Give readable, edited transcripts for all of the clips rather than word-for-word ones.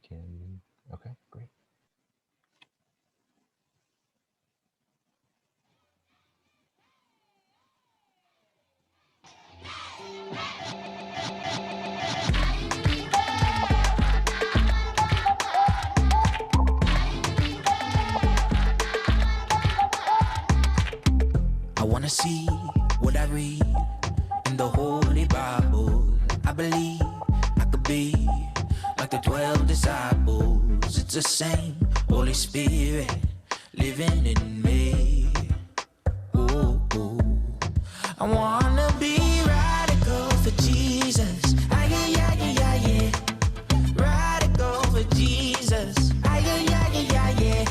can, okay, great. I wanna see what I read in the Holy Bible. I believe I could be like the 12 disciples. It's the same Holy Spirit living in me. Ooh, ooh. I wanna be radical for Jesus. Ah, yeah, yeah, yeah, yeah, yeah. Radical for Jesus. Ah, yeah, yeah, yeah, yeah, yeah.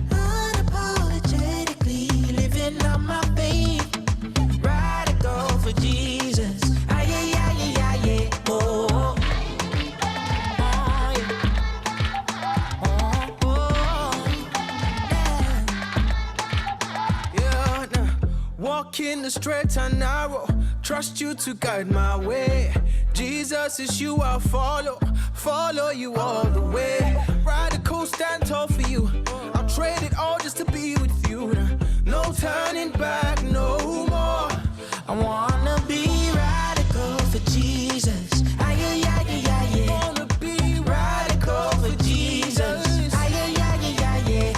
Unapologetically living on my faith. Radical for Jesus. Ah, yeah, yeah, yeah, yeah, yeah. Oh, oh, yeah. Oh, oh, yeah. Yeah, nah. Walk in the straight and narrow. Trust you to guide my way. Jesus is you, I'll follow you all the way. Radical, stand tall for you. I'll trade it all just to be with you. No turning back, no more. I wanna be radical for Jesus. Ah, yeah, yeah, yeah, yeah, yeah. Wanna be radical for Jesus. Ah, yeah, yeah, yeah, yeah, yeah.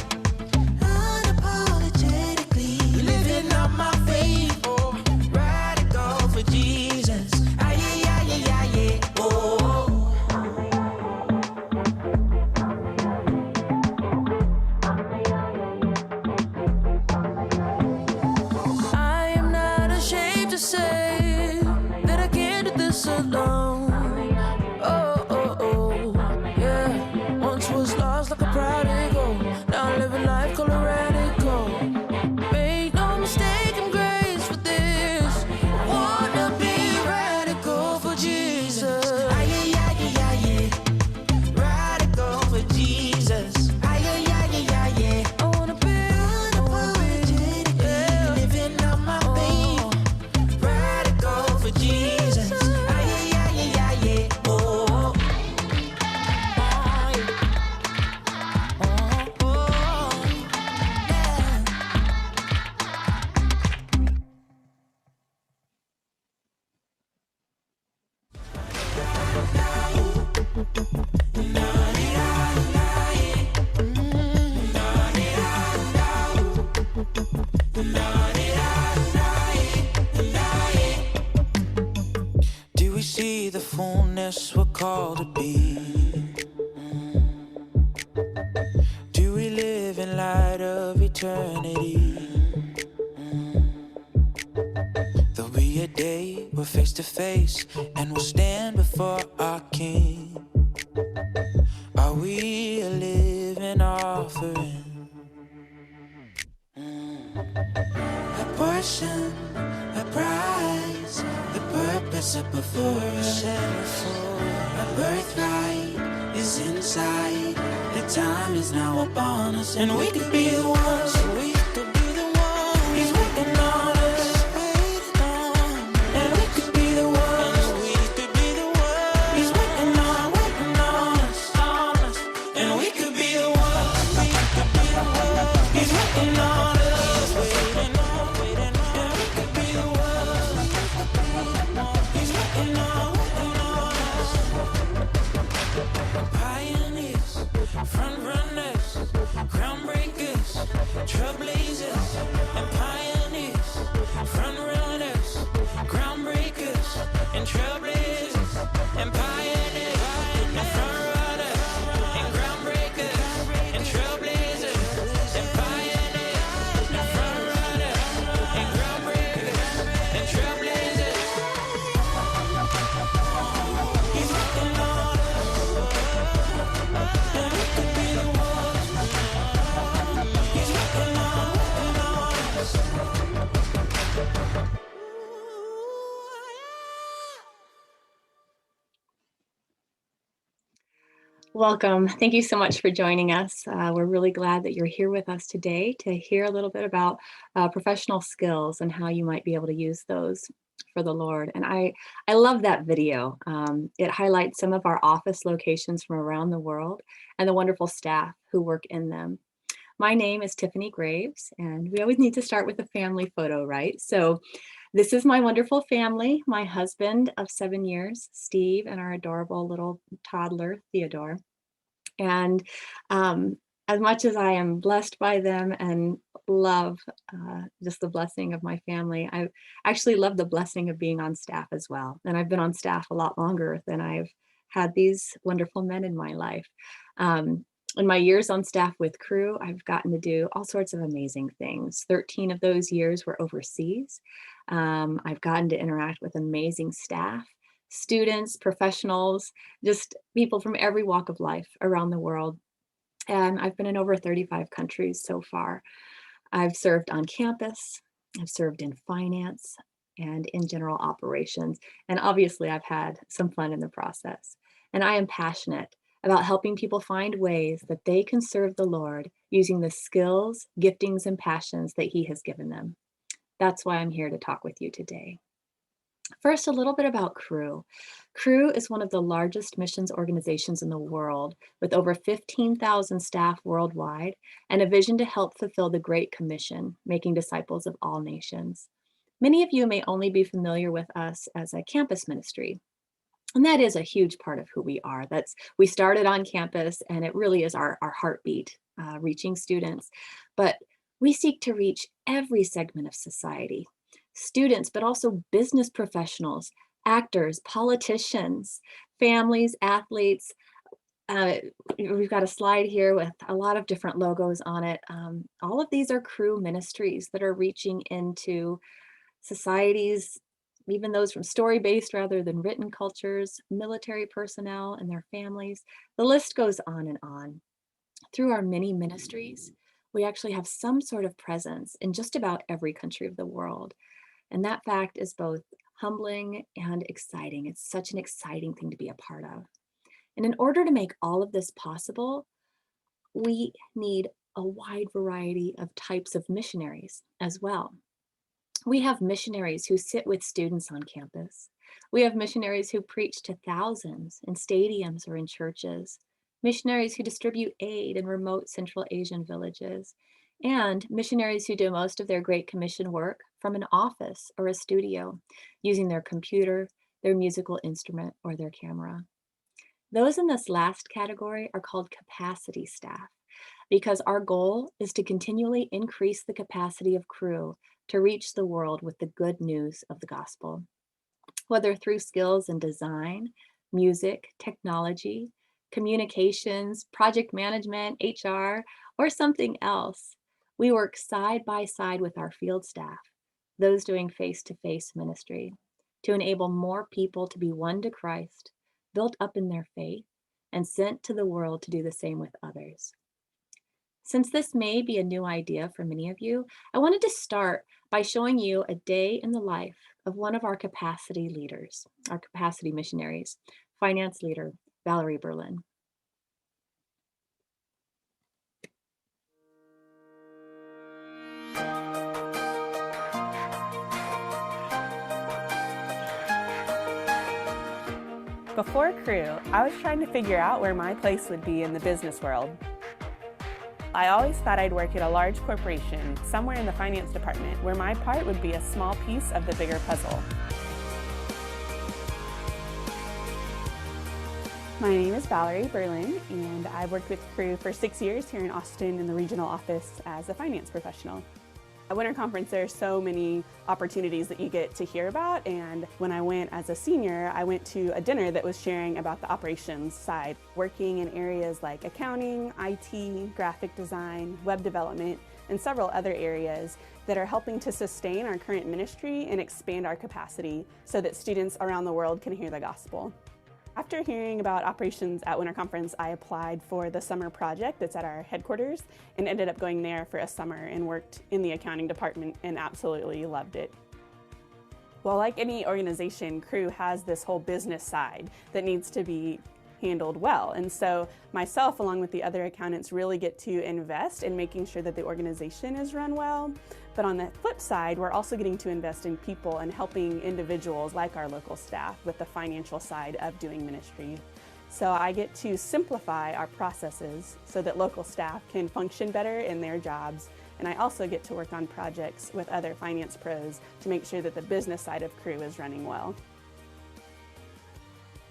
Unapologetically living on my faith. Oh, radical for Jesus. Ah, yeah, yeah, yeah, yeah, yeah. Oh, I am not ashamed to say that I can't do this alone. Oh, oh, oh, yeah. Once was lost like a prodigal. Now I'm living life color radical. Make no mistake, I'm graced for this. Wanna be radical for Jesus. Ah, yeah, yeah, yeah, yeah, yeah. Radical for Jesus. Ah, yeah, yeah, yeah, yeah, yeah. I wanna be unapologetically living on my faith. Radical for Jesus. Ah, yeah, yeah, yeah, yeah, yeah. Oh, oh, yeah. Oh, oh, yeah. Do we see the fullness we're called to be? Do we live in light of eternity? There'll be a day we're face to face and we'll stand before our King. Are we a living offering? A portion, a prize, the purpose up before us. A birthright is inside. The time is now upon us, and we could be the ones. We could be the ones. He's waiting on us. And we could be the ones. We could be the ones. He's waiting on us. And we could be the ones. We could be the ones. He's waiting on us. Waiting on. And we could be the ones. He's waiting on us. Pioneers, front runners, groundbreakers, trailblazers, and pioneers, front runners, groundbreakers, and trailblazers, and pioneers, and front runners, and groundbreakers, and trailblazers, and pioneers, and front runners, and groundbreakers, and trailblazers. He's working on us, and we could be the ones. He's working on us. Welcome. Thank you so much for joining us. We're really glad that you're here with us today to hear a little bit about professional skills and how you might be able to use those for the Lord. And I love that video. It highlights some of our office locations from around the world and the wonderful staff who work in them. My name is Tiffany Graves, and we always need to start with a family photo, right? So this is my wonderful family, my husband of 7 years, Steve, and our adorable little toddler, Theodore. And as much as I am blessed by them and love just the blessing of my family, I actually love the blessing of being on staff as well. And I've been on staff a lot longer than I've had these wonderful men in my life. In my years on staff with Crew, I've gotten to do all sorts of amazing things. 13 of those years were overseas. I've gotten to interact with amazing staff, students, professionals, just people from every walk of life around the world. And I've been in over 35 countries so far. I've served on campus, I've served in finance and in general operations. And obviously I've had some fun in the process. And I am passionate about helping people find ways that they can serve the Lord using the skills, giftings, and passions that He has given them. That's why I'm here to talk with you today. First, a little bit about Crew. Crew is one of the largest missions organizations in the world with over 15,000 staff worldwide and a vision to help fulfill the Great Commission, making disciples of all nations. Many of you may only be familiar with us as a campus ministry. And that is a huge part of who we are. We started on campus, and it really is our heartbeat, reaching students. But we seek to reach every segment of society, students, but also business professionals, actors, politicians, families, athletes. We've got a slide here with a lot of different logos on it. All of these are Crew ministries that are reaching into societies, even those from story-based rather than written cultures, military personnel and their families. The list goes on and on. Through our many ministries, we actually have some sort of presence in just about every country of the world. And that fact is both humbling and exciting. It's such an exciting thing to be a part of. And in order to make all of this possible, we need a wide variety of types of missionaries as well. We have missionaries who sit with students on campus. We have missionaries who preach to thousands in stadiums or in churches, missionaries who distribute aid in remote Central Asian villages, and missionaries who do most of their Great Commission work from an office or a studio, using their computer, their musical instrument, or their camera. Those in this last category are called capacity staff, because our goal is to continually increase the capacity of Crew to reach the world with the good news of the gospel. Whether through skills in design, music, technology, communications, project management, HR, or something else, we work side by side with our field staff, those doing face-to-face ministry, to enable more people to be won to Christ, built up in their faith, and sent to the world to do the same with others. Since this may be a new idea for many of you, I wanted to start by showing you a day in the life of one of our capacity leaders, our capacity missionaries, finance leader, Valerie Berlin. Before Crew, I was trying to figure out where my place would be in the business world. I always thought I'd work at a large corporation, somewhere in the finance department, where my part would be a small piece of the bigger puzzle. My name is Valerie Berlin, and I've worked with Crew for 6 years here in Austin in the regional office as a finance professional. At Winter Conference, there are so many opportunities that you get to hear about, and when I went as a senior, I went to a dinner that was sharing about the operations side, working in areas like accounting, IT, graphic design, web development, and several other areas that are helping to sustain our current ministry and expand our capacity so that students around the world can hear the gospel. After hearing about operations at Winter Conference, I applied for the summer project that's at our headquarters and ended up going there for a summer and worked in the accounting department and absolutely loved it. Well, like any organization, Crew has this whole business side that needs to be handled well. And so myself, along with the other accountants, really get to invest in making sure that the organization is run well. But on the flip side, we're also getting to invest in people and helping individuals like our local staff with the financial side of doing ministry. So I get to simplify our processes so that local staff can function better in their jobs. And I also get to work on projects with other finance pros to make sure that the business side of Crew is running well.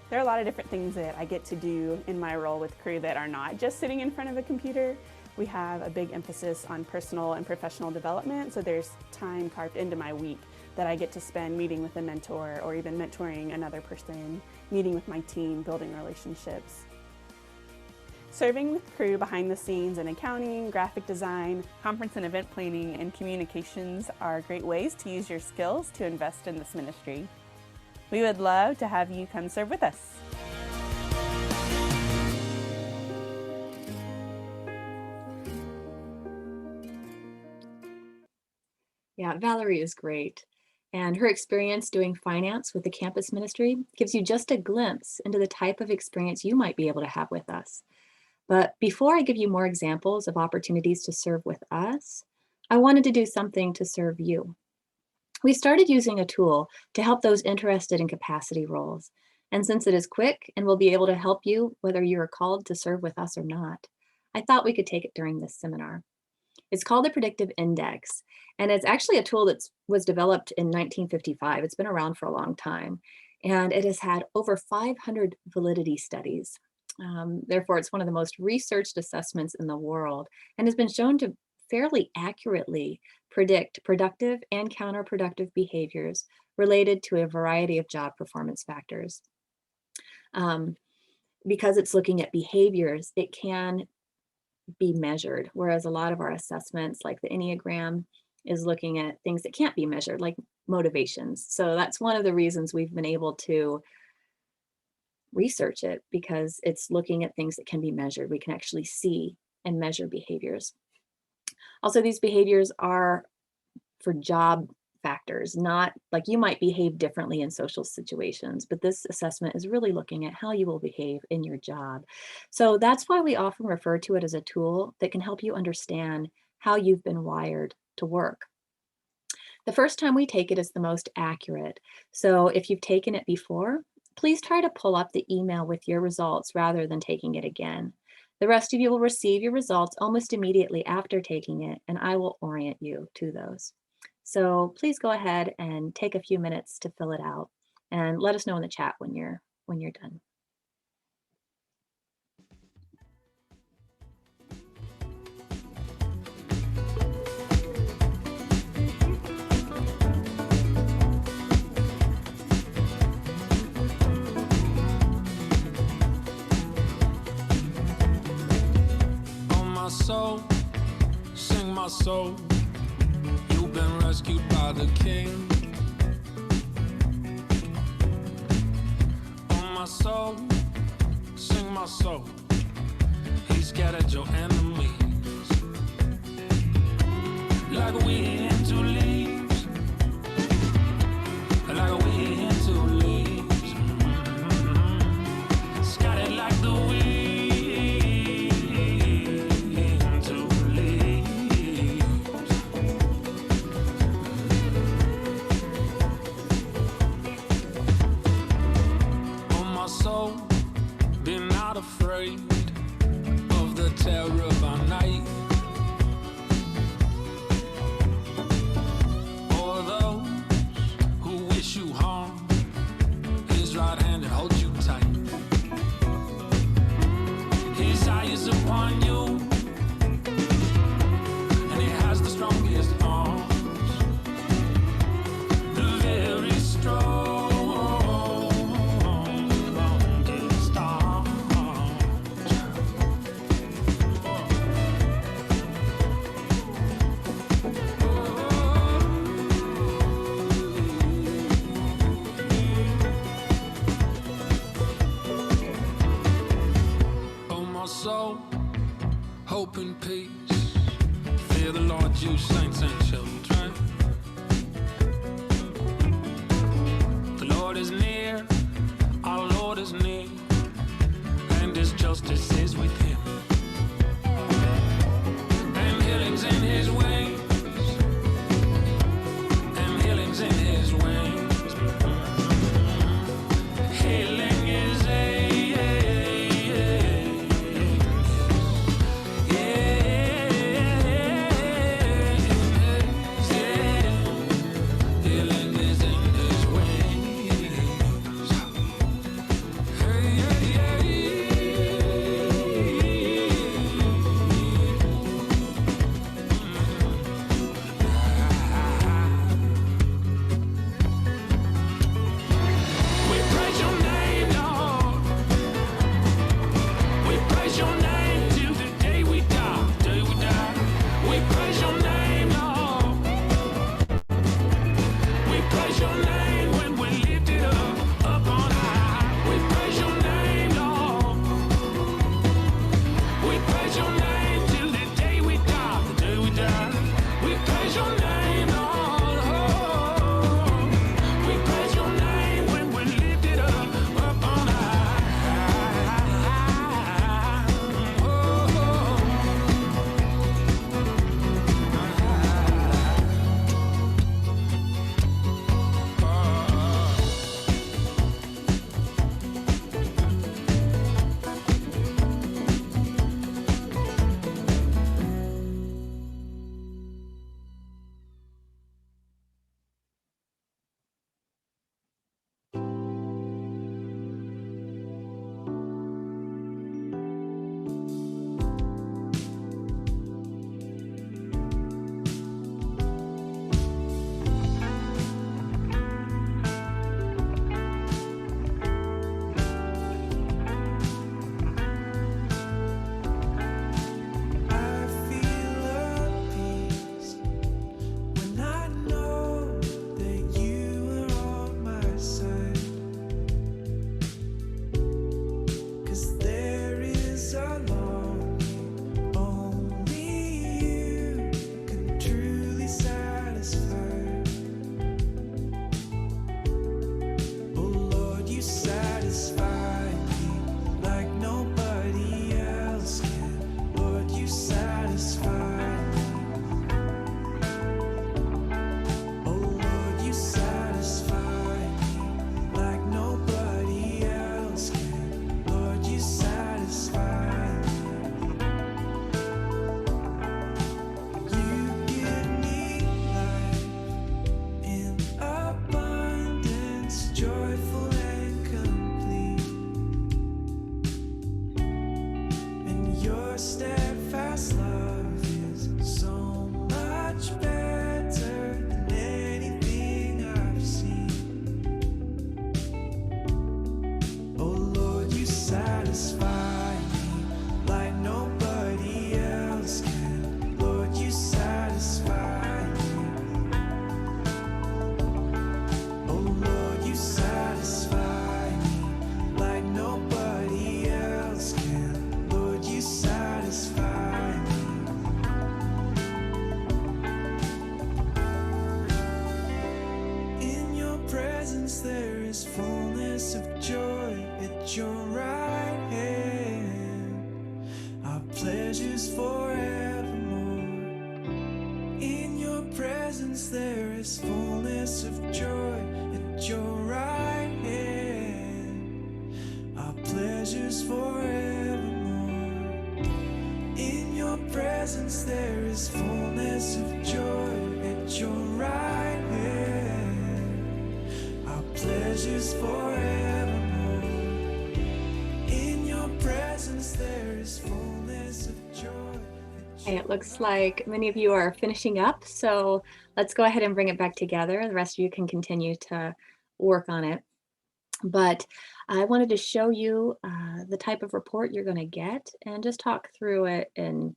There are a lot of different things that I get to do in my role with Crew that are not just sitting in front of a computer. We have a big emphasis on personal and professional development, so there's time carved into my week that I get to spend meeting with a mentor or even mentoring another person, meeting with my team, building relationships. Serving with Crew behind the scenes in accounting, graphic design, conference and event planning, and communications are great ways to use your skills to invest in this ministry. We would love to have you come serve with us. Yeah, Valerie is great. And her experience doing finance with the campus ministry gives you just a glimpse into the type of experience you might be able to have with us. But before I give you more examples of opportunities to serve with us, I wanted to do something to serve you. We started using a tool to help those interested in capacity roles. And since it is quick and will be able to help you whether you are called to serve with us or not, I thought we could take it during this seminar. It's called the Predictive Index, and it's actually a tool that was developed in 1955. It's been around for a long time, and it has had over 500 validity studies. Therefore, it's one of the most researched assessments in the world and has been shown to fairly accurately predict productive and counterproductive behaviors related to a variety of job performance factors. Because it's looking at behaviors, it can be measured, whereas a lot of our assessments, like the Enneagram, is looking at things that can't be measured, like motivations. So that's one of the reasons we've been able to research it, because it's looking at things that can be measured. We can actually see and measure behaviors. Also, these behaviors are for job factors, not like you might behave differently in social situations, but this assessment is really looking at how you will behave in your job. So that's why we often refer to it as a tool that can help you understand how you've been wired to work. The first time we take it is the most accurate. So if you've taken it before, please try to pull up the email with your results rather than taking it again. The rest of you will receive your results almost immediately after taking it, and I will orient you to those. So please go ahead and take a few minutes to fill it out and let us know in the chat when you're done. Soul, sing my soul. You've been rescued by the King. Oh my soul, sing my soul. He scattered your enemies like a wind to leaves, like a wind to leaves. Scattered like the wind. Soul, be not afraid of the terror by night, or those who wish you harm. His right hand that holds you tight, his eye is upon you, and he has the strongest arms, the very strong. Soul, hope and peace. Fear the Lord, you saints and children. The Lord is near, our Lord is near. and His justice is with Him. And healing's in His wings. And healing's in His wings. Healing is It looks like many of you are finishing up, so let's go ahead and bring it back together. The rest of you can continue to work on it. But I wanted to show you the type of report you're going to get and just talk through it in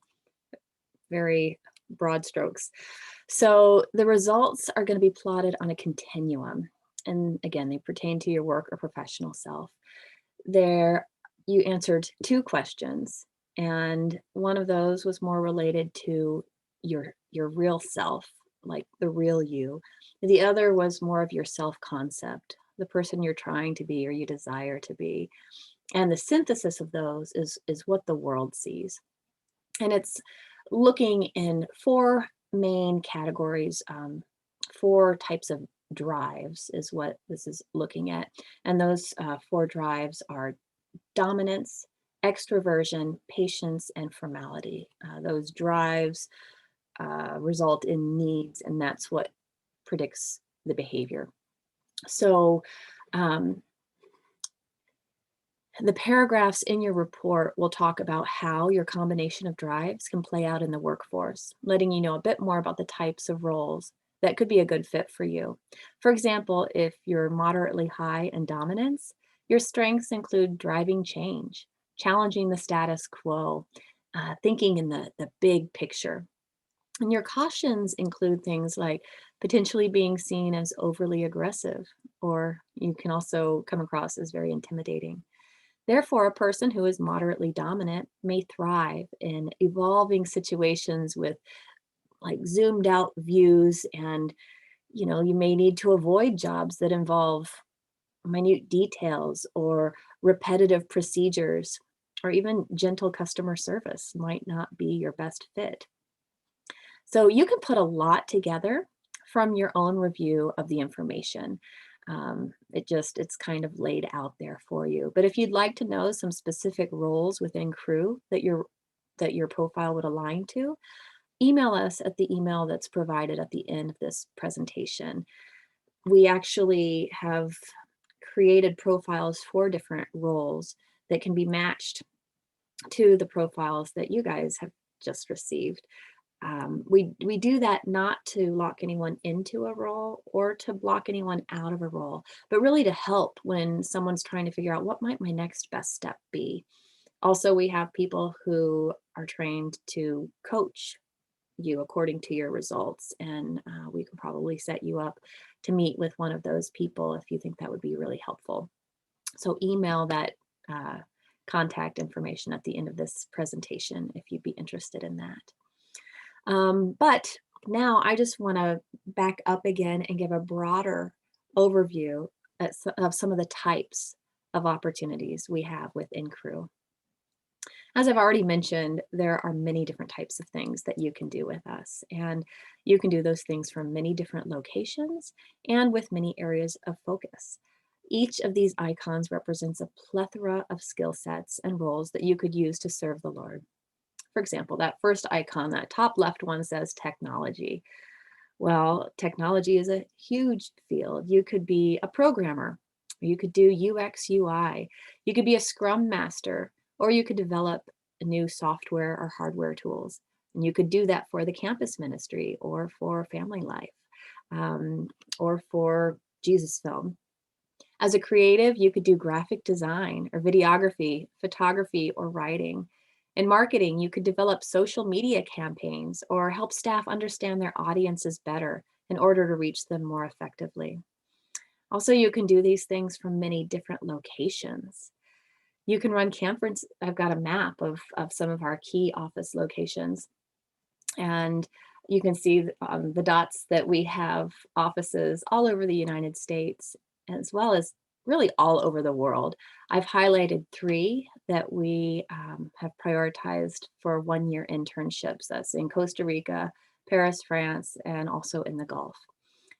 very broad strokes. So the results are going to be plotted on a continuum. And again, they pertain to your work or professional self. There, you answered 2 questions. And one of those was more related to your real self, like the real you. The other was more of your self-concept, the person you're trying to be or you desire to be. And the synthesis of those is what the world sees. And it's looking in four main categories, four types of drives is what this is looking at. And those four drives are dominance, extroversion, patience, and formality. Those drives result in needs, and that's what predicts the behavior. So the paragraphs in your report will talk about how your combination of drives can play out in the workforce, letting you know a bit more about the types of roles that could be a good fit for you. For example, if you're moderately high in dominance, your strengths include driving change, challenging the status quo, thinking in the big picture. And your cautions include things like potentially being seen as overly aggressive, or you can also come across as very intimidating. Therefore, a person who is moderately dominant may thrive in evolving situations with like zoomed out views, and you may need to avoid jobs that involve minute details or repetitive procedures, or even gentle customer service might not be your best fit. So you can put a lot together from your own review of the information. It's kind of laid out there for you. But if you'd like to know some specific roles within Crew that your profile would align to, email us at the email that's provided at the end of this presentation. We actually have created profiles for different roles that can be matched to the profiles that you guys have just received. We do that not to lock anyone into a role or to block anyone out of a role, but really to help when someone's trying to figure out what might my next best step be. Also, we have people who are trained to coach you according to your results, and we can probably set you up to meet with one of those people if you think that would be really helpful. So email that contact information at the end of this presentation if you'd be interested in that. But now I just want to back up again and give a broader overview of some of the types of opportunities we have within Crew. As I've already mentioned, there are many different types of things that you can do with us, and you can do those things from many different locations and with many areas of focus. Each of these icons represents a plethora of skill sets and roles that you could use to serve the Lord. For example, that first icon, that top left one, says technology. Well, technology is a huge field. You could be a programmer, you could do UX, UI, you could be a Scrum Master, or you could develop new software or hardware tools. And you could do that for the campus ministry or for family life or for Jesus Film. As a creative, you could do graphic design or videography, photography, or writing. In marketing, you could develop social media campaigns or help staff understand their audiences better in order to reach them more effectively. Also, you can do these things from many different locations. You can run conference. I've got a map of some of our key office locations, and you can see the dots that we have offices all over the United States, as well as really all over the world. I've highlighted 3 that we have prioritized for 1-year internships. That's in Costa Rica, Paris, France, and also in the Gulf.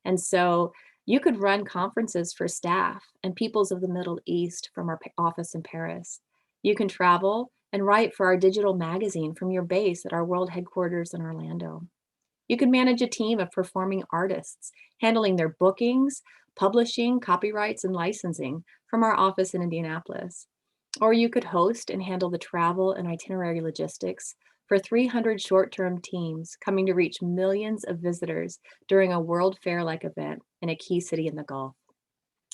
And so you could run conferences for staff and peoples of the Middle East from our office in Paris. You can travel and write for our digital magazine from your base at our world headquarters in Orlando. You can manage a team of performing artists, handling their bookings, publishing, copyrights, and licensing from our office in Indianapolis. Or you could host and handle the travel and itinerary logistics for 300 short-term teams coming to reach millions of visitors during a World Fair-like event in a key city in the Gulf.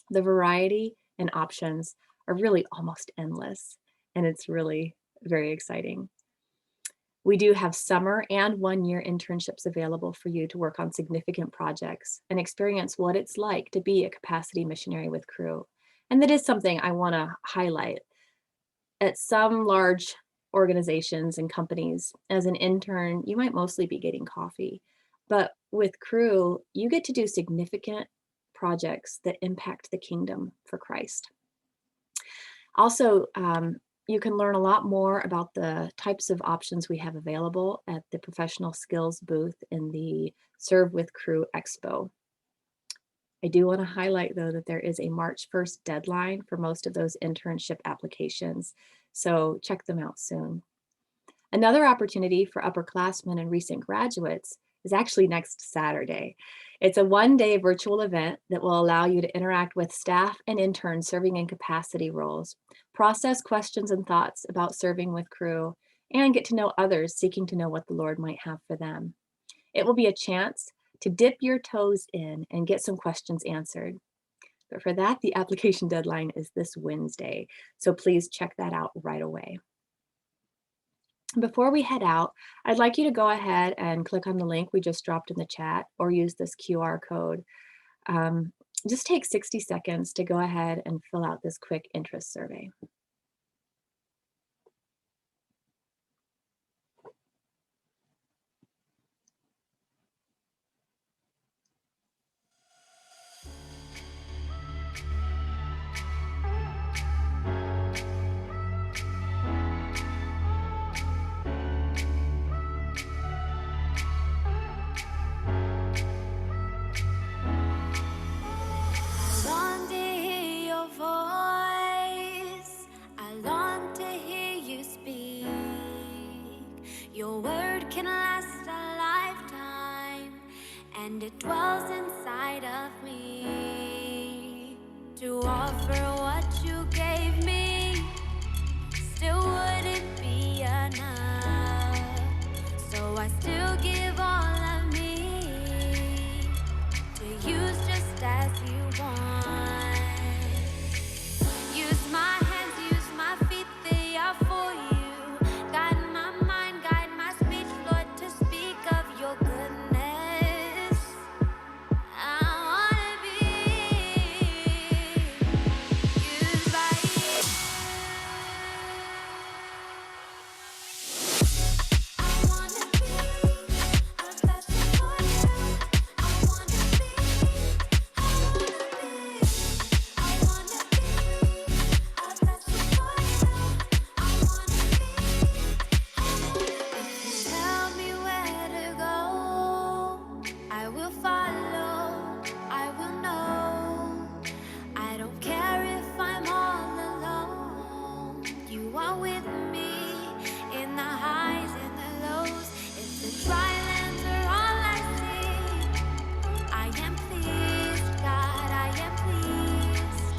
The variety and options are really almost endless, and it's really very exciting. We do have summer and 1-year internships available for you to work on significant projects and experience what it's like to be a capacity missionary with Crew. And that is something I want to highlight. At some large organizations and companies, as an intern, you might mostly be getting coffee. But with Crew, you get to do significant projects that impact the kingdom for Christ. Also, you can learn a lot more about the types of options we have available at the Professional Skills booth in the Serve with Crew Expo. I do want to highlight, though, that there is a March 1st deadline for most of those internship applications, so check them out soon. Another opportunity for upperclassmen and recent graduates is actually next Saturday. It's a one-day virtual event that will allow you to interact with staff and interns serving in capacity roles, process questions and thoughts about serving with crew, and get to know others seeking to know what the Lord might have for them. It will be a chance to dip your toes in and get some questions answered. But for that, the application deadline is this Wednesday, so please check that out right away. Before we head out, I'd like you to go ahead and click on the link we just dropped in the chat or use this QR code. Just take 60 seconds to go ahead and fill out this quick interest survey. I long to hear your voice. I long to hear you speak. Your word can last a lifetime, and it dwells inside of me. To offer what you gave me still wouldn't be enough. So I still give all of me to use just as you want. Use my hands, use my feet, they are for you. Guide my mind, guide my speech, Lord, to speak of your goodness. I wanna be used by you. I wanna be a vessel for you. I wanna be, I wanna be, I wanna be a vessel for you. I wanna be, if you tell me where to go, I will follow, I will know. I don't care if I'm all alone. You are with me in the highs and the lows. If the dry lands are all I see, I am pleased, God, I am pleased.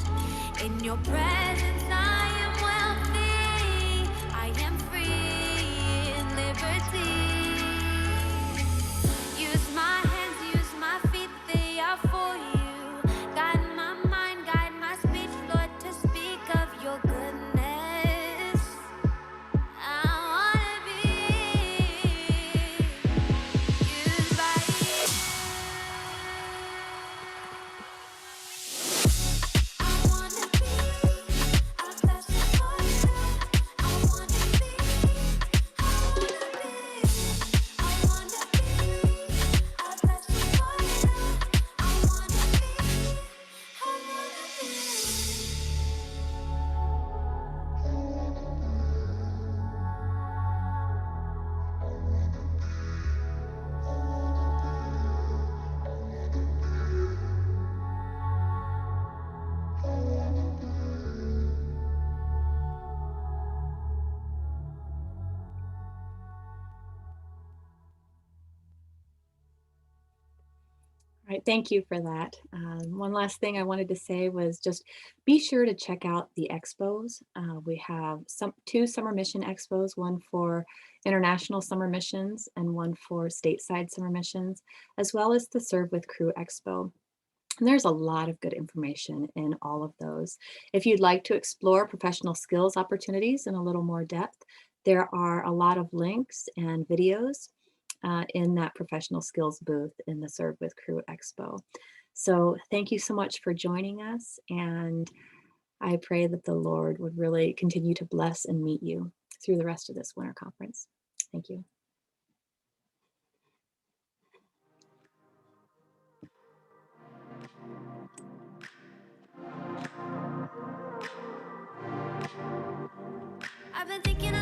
In your presence I am wealthy. I am free in liberty. Use my hands, use my feet, they are for you. Guide my mind, guide my speech, Lord, to speak of your goodness. I wanna be used by you. I wanna be a vessel for you. I wanna be, I wanna be, I wanna be a vessel for you. I wanna be, I wanna be. All right, thank you for that. One last thing I wanted to say was just be sure to check out the expos. We have two summer mission expos, one for international summer missions and one for stateside summer missions, as well as the Serve with Crew Expo. And there's a lot of good information in all of those. If you'd like to explore professional skills opportunities in a little more depth, there are a lot of links and videos in that professional skills booth in the Serve with Crew Expo. So thank you so much for joining us, and I pray that the Lord would really continue to bless and meet you through the rest of this winter conference. Thank you. I've been thinking